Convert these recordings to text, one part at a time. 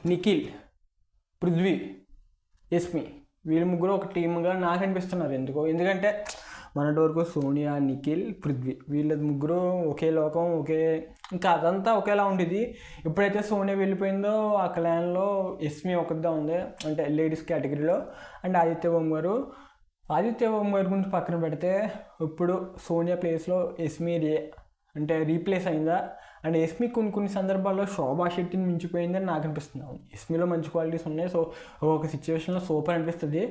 నిఖిల్, పృథ్వీ, యస్మి వీళ్ళు ముగ్గురు ఒక టీమ్గా నాకు అనిపిస్తున్నారు ఎందుకంటే మొన్నటి వరకు సోనియా, నిఖిల్, పృథ్వీ వీళ్ళ ముగ్గురు ఒకే లోకం, ఇంకా అదంతా ఒకేలా ఉండేది. ఎప్పుడైతే సోనియా వెళ్ళిపోయిందో ఆ క్లాన్లో యస్మి ఒకటిగా ఉంది, అంటే లేడీస్ కేటగిరీలో. అండ్ ఆదిత్య ఓం గారి గురించి పక్కన పెడితే ఇప్పుడు సోనియా ప్లేస్లో యస్మి రీప్లేస్ అయిందా? అండ్ యస్మి కొన్ని సందర్భాల్లో శోభా శెట్టిని మించిపోయిందని నాకు అనిపిస్తుంది. యస్మిలో మంచి క్వాలిటీస్ ఉన్నాయి, సో ఒక్కొక్క సిచ్యువేషన్లో సూపర్ అనిపిస్తుంది.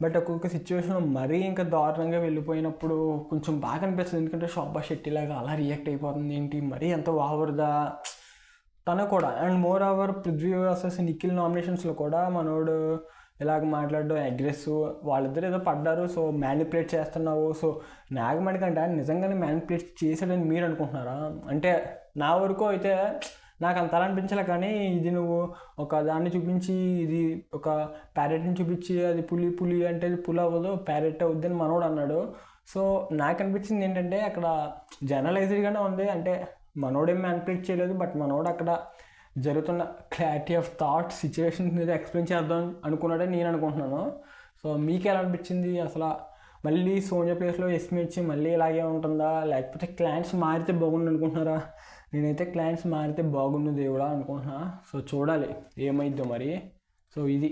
బట్ ఒక్కొక్క సిచ్యువేషన్లో మరీ ఇంకా దారుణంగా వెళ్ళిపోయినప్పుడు కొంచెం బాగా అనిపిస్తుంది. ఎందుకంటే శోభా శెట్టిలాగా అలా రియాక్ట్ అయిపోతుంది ఏంటి, మరీ ఎంత ఓవర్దా తను కూడా. And moreover Prithvi versus Nikhil నామినేషన్స్లో కూడా మనోడు ఇలాగ మాట్లాడడం అగ్రెసివ్, వాళ్ళిద్దరు ఏదో పడ్డారు, సో మ్యానిపులేట్ చేస్తున్నావు. సో నాగమణికంటే నిజంగానే మ్యానిపులేట్ చేశాడని మీరు అనుకుంటున్నారా? అంటే నా వరకు అయితే నాకు అంత అలా అనిపించలే. కానీ ఇది నువ్వు ఒక దాన్ని చూపించి, ఇది ఒక ప్యారెట్ని చూపించి అది పులి అంటే అది పులి అవ్వదు, ప్యారెట్ అవుద్దని మనోడు అన్నాడు. సో నాకు అనిపించింది ఏంటంటే అక్కడ జనరలైజ్డ్గానే ఉంది. అంటే మనోడేం మ్యానిపులేట్ చేయలేదు, బట్ మనోడు అక్కడ జరుగుతున్న క్లారిటీ ఆఫ్ థాట్స్ సిచ్యువేషన్స్ మీద ఎక్స్ప్లెయిన్ చేద్దాం అనుకున్నాడని నేను అనుకుంటున్నాను. సో మీకు ఎలా అనిపించింది? అసలు మళ్ళీ సోనియా ప్లేస్లో యస్మి వచ్చి మళ్ళీ ఇలాగే ఉంటుందా, లేకపోతే క్లయింట్స్ మారితే బాగుండు అనుకుంటున్నారా? నేనైతే క్లయింట్స్ మారితే బాగుండు దేవుడా అనుకుంటున్నా. సో చూడాలి ఏమైద్దో మరి. సో ఇది